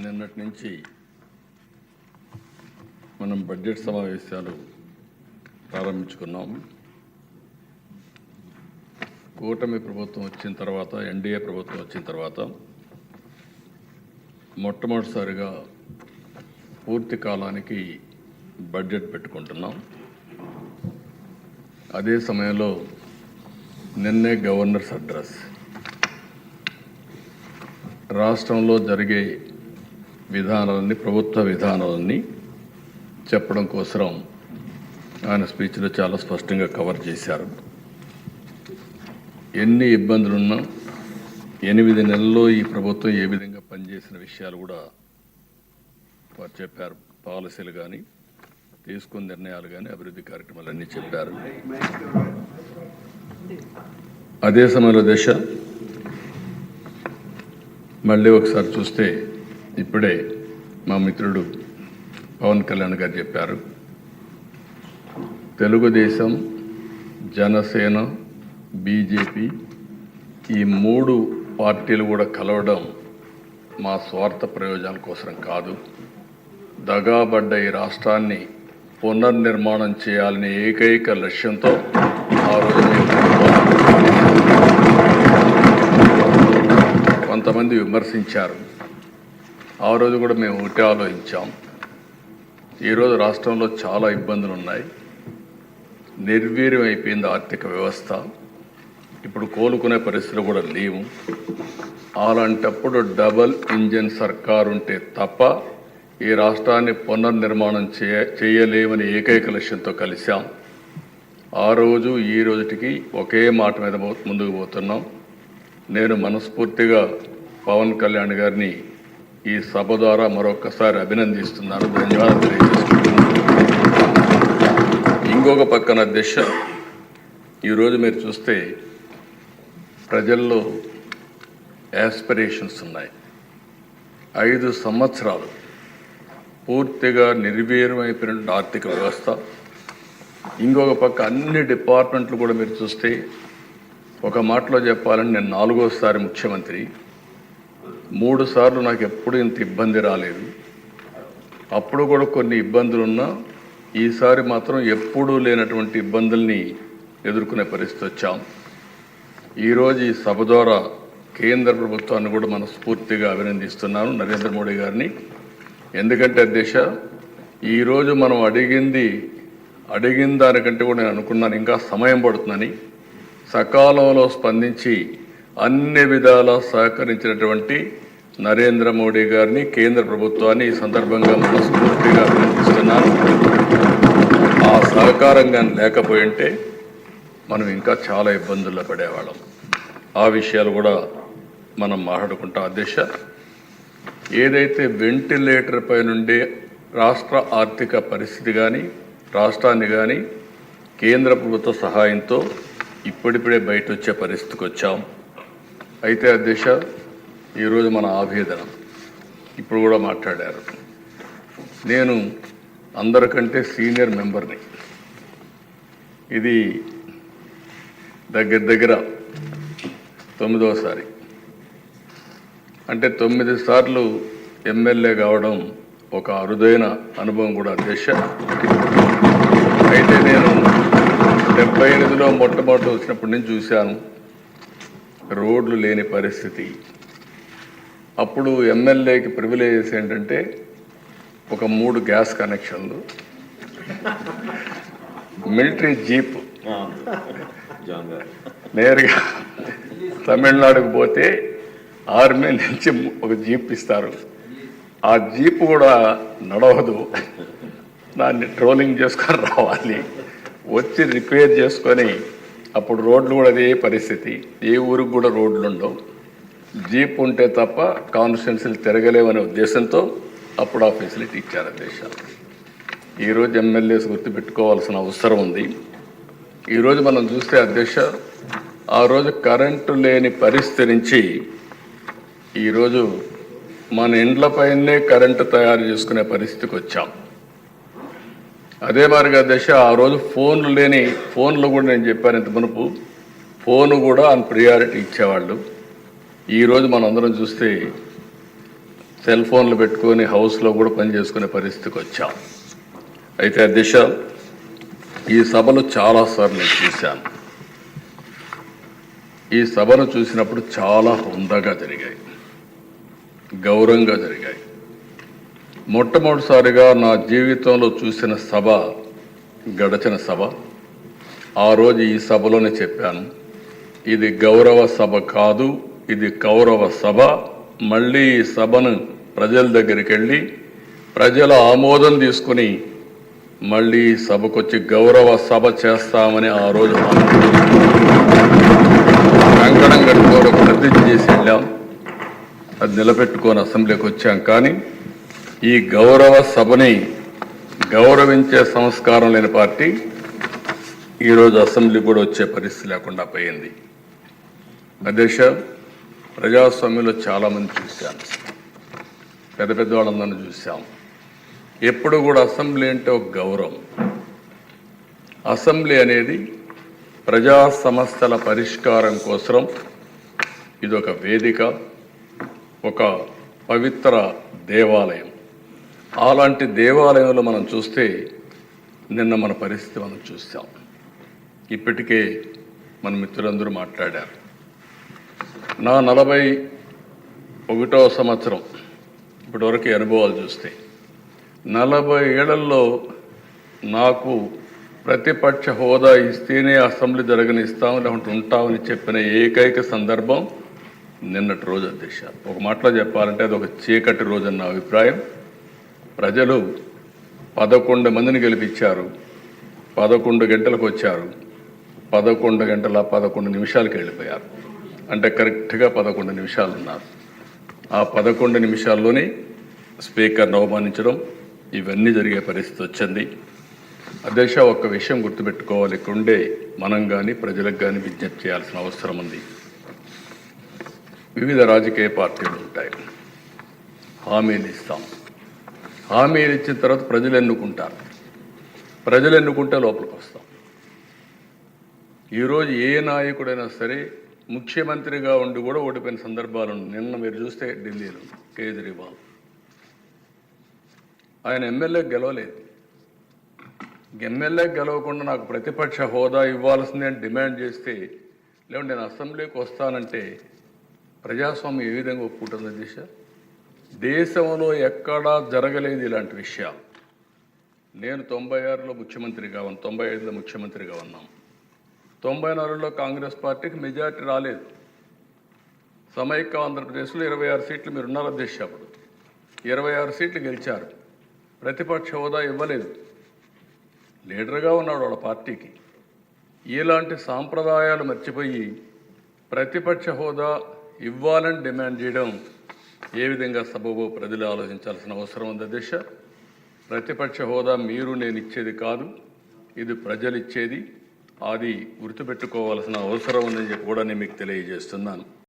నిన్నటి నుంచి మనం బడ్జెట్ సమావేశాలు ప్రారంభించుకున్నాము. కూటమి ప్రభుత్వం వచ్చిన తర్వాత, ఎన్డీఏ ప్రభుత్వం వచ్చిన తర్వాత మొట్టమొదటిసారిగా పూర్తి కాలానికి బడ్జెట్ పెట్టుకుంటున్నాం. అదే సమయంలో నిన్నే గవర్నర్స్ అడ్రస్, రాష్ట్రంలో జరిగే విధానాలన్నీ, ప్రభుత్వ విధానాలన్నీ చెప్పడం కోసం ఆయన స్పీచ్లో చాలా స్పష్టంగా కవర్ చేశారు. ఎన్ని ఇబ్బందులున్నా 8 నెలల్లో ఈ ప్రభుత్వం ఏ విధంగా పనిచేసిన విషయాలు కూడా వారు చెప్పారు. పాలసీలు కానీ, తీసుకున్న నిర్ణయాలు కానీ, అభివృద్ధి కార్యక్రమాలన్నీ చెప్పారు. అదే సమయంలో దశ మళ్ళీ ఒకసారి చూస్తే, ఇప్పుడే మా మిత్రుడు పవన్ కళ్యాణ్ గారు చెప్పారు, తెలుగుదేశం, జనసేన, బీజేపీ ఈ 3 పార్టీలు కూడా కలవడం మా స్వార్థ ప్రయోజనాల కోసం కాదు, దగాబడ్డ ఈ రాష్ట్రాన్ని పునర్నిర్మాణం చేయాలనే ఏకైక లక్ష్యంతో ఆ రోజు కొంతమంది విమర్శించారు. ఆ రోజు కూడా మేము ఒకటే ఆలోచించాం. ఈరోజు రాష్ట్రంలో చాలా ఇబ్బందులు ఉన్నాయి, నిర్వీర్యం అయిపోయింది ఆర్థిక వ్యవస్థ, ఇప్పుడు కోలుకునే పరిస్థితులు కూడా లేవు. అలాంటప్పుడు డబల్ ఇంజన్ సర్కారు ఉంటే తప్ప ఈ రాష్ట్రాన్ని పునర్నిర్మాణం చేయలేమని ఏకైక లక్ష్యంతో కలిశాం. ఆ రోజు ఈ రోజుటికి ఒకే మాట మీద ముందుకు పోతున్నాం. నేను మనస్ఫూర్తిగా పవన్ కళ్యాణ్ గారిని ఈ సభ ద్వారా మరొకసారి అభినందిస్తున్నాను, ధన్యవాదాలు తెలియజేస్తున్నాను. ఇంకొక పక్కన దిశ, ఈరోజు మీరు చూస్తే ప్రజల్లో యాస్పిరేషన్స్ ఉన్నాయి. 5 సంవత్సరాలు పూర్తిగా నిర్వీర్యమైపోయిన ఆర్థిక వ్యవస్థ, ఇంకొక పక్క అన్ని డిపార్ట్మెంట్లు కూడా మీరు చూస్తే, ఒక మాటలో చెప్పాలని నేను 4వసారి ముఖ్యమంత్రి, 3 సార్లు నాకు ఎప్పుడు ఇంత ఇబ్బంది రాలేదు. అప్పుడు కూడా కొన్ని ఇబ్బందులున్నా ఈసారి మాత్రం ఎప్పుడూ లేనటువంటి ఇబ్బందుల్ని ఎదుర్కొనే పరిస్థితి వచ్చాం. ఈరోజు ఈ సభ ద్వారా కేంద్ర ప్రభుత్వాన్ని కూడా మనస్ఫూర్తిగా అభినందిస్తున్నాను, నరేంద్ర మోడీ గారిని. ఎందుకంటే దేశ ఈరోజు మనం అడిగిన దానికంటే కూడా నేను అనుకున్నాను ఇంకా సమయం పడుతుందని, సకాలంలో స్పందించి అన్ని విధాలా సహకరించినటువంటి నరేంద్ర మోడీ గారిని, కేంద్ర ప్రభుత్వాన్ని ఈ సందర్భంగా మనస్ఫూర్తిగా అభినందిస్తున్నాను. ఆ సహకారంగా లేకపోయింటే మనం ఇంకా చాలా ఇబ్బందుల్లో పడేవాళ్ళం. ఆ విషయాలు కూడా మనం మాట్లాడుకుంటాం. అధ్యక్ష, ఏదైతే వెంటిలేటర్ పై నుండి రాష్ట్ర ఆర్థిక పరిస్థితి కానీ, రాష్ట్రాన్ని కానీ కేంద్ర ప్రభుత్వ సహాయంతో ఇప్పుడిప్పుడే బయట వచ్చే పరిస్థితికి వచ్చాం. అయితే అధ్యక్ష, ఈరోజు మన ఆవేదన ఇప్పుడు కూడా మాట్లాడారు. నేను అందరికంటే సీనియర్ మెంబర్ని. ఇది దగ్గర 9వసారి, అంటే 9 సార్లు ఎమ్మెల్యే కావడం ఒక అరుదైన అనుభవం కూడా అధ్యక్ష. అయితే నేను 78లో మొట్టమొదటి వచ్చినప్పటి నుంచి చూశాను రోడ్లు లేని పరిస్థితి. అప్పుడు ఎమ్మెల్యేకి ప్రివిలేజెస్ ఏంటంటే ఒక 3 గ్యాస్ కనెక్షన్లు, మిలిటరీ జీప్, నేరుగా తమిళనాడుకు పోతే ఆర్మీ నుంచి ఒక జీప్ ఇస్తారు. ఆ జీప్ కూడా నడవదు, దాన్ని ట్రోలింగ్ చేసుకొని రావాలి, వచ్చి రిపేర్ చేసుకొని. అప్పుడు రోడ్లు కూడా అదే పరిస్థితి, ఏ ఊరికి కూడా రోడ్లు ఉండవు, జీప్ ఉంటే తప్ప కాన్స్టిట్యున్సీలు తిరగలేమనే ఉద్దేశంతో అప్పుడు ఆ ఫెసిలిటీ ఇచ్చారు దేశాలు. ఈరోజు ఎమ్మెల్యేస్ గుర్తుపెట్టుకోవాల్సిన అవసరం ఉంది. ఈరోజు మనం చూస్తే అధ్యక్ష, ఆ రోజు కరెంటు లేని పరిస్థితి నుంచి ఈరోజు మన ఇండ్లపైనే కరెంటు తయారు చేసుకునే పరిస్థితికి వచ్చాం. అదే మాదిరిగా అధ్యక్ష, ఆ రోజు ఫోన్లు కూడా నేను చెప్పాను ఇంత మునుపు, ఫోను కూడా ఆన్ ప్రియారిటీ ఇచ్చేవాళ్ళు. ఈరోజు మనందరం చూస్తే సెల్ ఫోన్లు పెట్టుకొని హౌస్లో కూడా పనిచేసుకునే పరిస్థితికి వచ్చాం. అయితే అధ్యక్ష, ఈ సభలు చాలాసార్లు నేను చూశాను. ఈ సభను చూసినప్పుడు చాలా హుందాగా జరిగాయి, గౌరవంగా జరిగాయి. మొట్టమొదటిసారిగా నా జీవితంలో చూసిన సభ గడచిన సభ. ఆ రోజు ఈ సభలోనే చెప్పాను, ఇది గౌరవ సభ కాదు, ఇది కౌరవ సభ. మళ్ళీ ఈ సభను ప్రజల దగ్గరికి వెళ్ళి ప్రజల ఆమోదం తీసుకుని మళ్ళీ ఈ సభకు వచ్చి గౌరవ సభ చేస్తామని ఆ రోజు కంకణం కట్టుకోవడం ప్రతిజ్ఞ చేసి వెళ్ళాం. అది నిలబెట్టుకొని అసెంబ్లీకి వచ్చాం. కానీ ఈ గౌరవ సభని గౌరవించే సంస్కారం లేని పార్టీ ఈరోజు అసెంబ్లీ కూడా వచ్చే పరిస్థితి లేకుండా పోయింది. అధ్యక్ష, ప్రజాస్వామ్యంలో చాలామంది చూశాను, పెద్ద పెద్ద వాళ్ళందరినీ చూశాం. ఎప్పుడు కూడా అసెంబ్లీ అంటే ఒక గౌరవం. అసెంబ్లీ అనేది ప్రజా సమస్యల పరిష్కారం కోసం ఇది ఒక వేదిక, ఒక పవిత్ర దేవాలయం. అలాంటి దేవాలయంలో మనం చూస్తే నిన్న మన పరిస్థితి మనం చూసాం. ఇప్పటికే మన మిత్రులందరూ మాట్లాడారు. నా 41వ సంవత్సరం ఇప్పటివరకు అనుభవాలు చూస్తే 40 ఏళ్లలో నాకు ప్రతిపక్ష హోదా ఇస్తేనే అసెంబ్లీ జరగనిస్తాం లేకుంటే ఉంటామని చెప్పిన ఏకైక సందర్భం నిన్నటి రోజు అధ్యక్ష. ఒక మాటలో చెప్పాలంటే అది ఒక చీకటి రోజు అన్న అభిప్రాయం. ప్రజలు 11 మందిని గెలిపించారు, 11 గంటలకు వచ్చారు, 11 గంటల 11 నిమిషాలకు వెళ్ళిపోయారు. అంటే కరెక్ట్గా 11 నిమిషాలు ఉన్నారు. ఆ 11 నిమిషాల్లోనే స్పీకర్ను అవమానించడం ఇవన్నీ జరిగే పరిస్థితి వచ్చింది. అధ్యక్ష, ఒక్క విషయం గుర్తుపెట్టుకోవాలి, ఇక్కడుండే మనం కానీ ప్రజలకు కానీ విజ్ఞప్తి చేయాల్సిన అవసరం ఉంది. వివిధ రాజకీయ పార్టీలు ఉంటాయి, హామీలు ఇస్తాం. హామీలు ఇచ్చిన తర్వాత ప్రజలు ఎన్నుకుంటారు, ప్రజలు ఎన్నుకుంటే లోపలికి వస్తాం. ఈరోజు ఏ నాయకుడైనా సరే ముఖ్యమంత్రిగా ఉండి కూడా ఓడిపోయిన సందర్భాలు. నిన్న మీరు చూస్తే ఢిల్లీలో కేజ్రీవాల్ ఆయన ఎమ్మెల్యే గెలవలేదు. ఎమ్మెల్యే గెలవకుండా నాకు ప్రతిపక్ష హోదా ఇవ్వాల్సిందే అని డిమాండ్ చేస్తే, లేకుంటే నేను అసెంబ్లీకి వస్తానంటే ప్రజాస్వామ్యం ఏ విధంగా ఒప్పుకుంటుంది దిశ? దేశంలో ఎక్కడా జరగలేదు ఇలాంటి విషయాలు. నేను 96లో ముఖ్యమంత్రిగా ఉన్నాను, 95లో ముఖ్యమంత్రిగా ఉన్నాం. 94లో కాంగ్రెస్ పార్టీకి మెజార్టీ రాలేదు. సమైక్య ఆంధ్రప్రదేశ్లో 26 సీట్లు మీరు ఉన్నారు అధ్యక్ష. అప్పుడు 26 సీట్లు గెలిచారు, ప్రతిపక్ష హోదా ఇవ్వలేదు. లీడర్గా ఉన్నాడు వాళ్ళ పార్టీకి. ఇలాంటి సాంప్రదాయాలు మర్చిపోయి ప్రతిపక్ష హోదా ఇవ్వాలని డిమాండ్ చేయడం ఏ విధంగా సబబో ప్రజలు ఆలోచించాల్సిన అవసరం ఉంది అధ్యక్ష. ప్రతిపక్ష హోదా మీరు నేను ఇచ్చేది కాదు, ఇది ప్రజలు ఇచ్చేది. అది గుర్తుపెట్టుకోవాల్సిన అవసరం ఉందని చెప్పి కూడా నేను మీకు తెలియజేస్తున్నాను.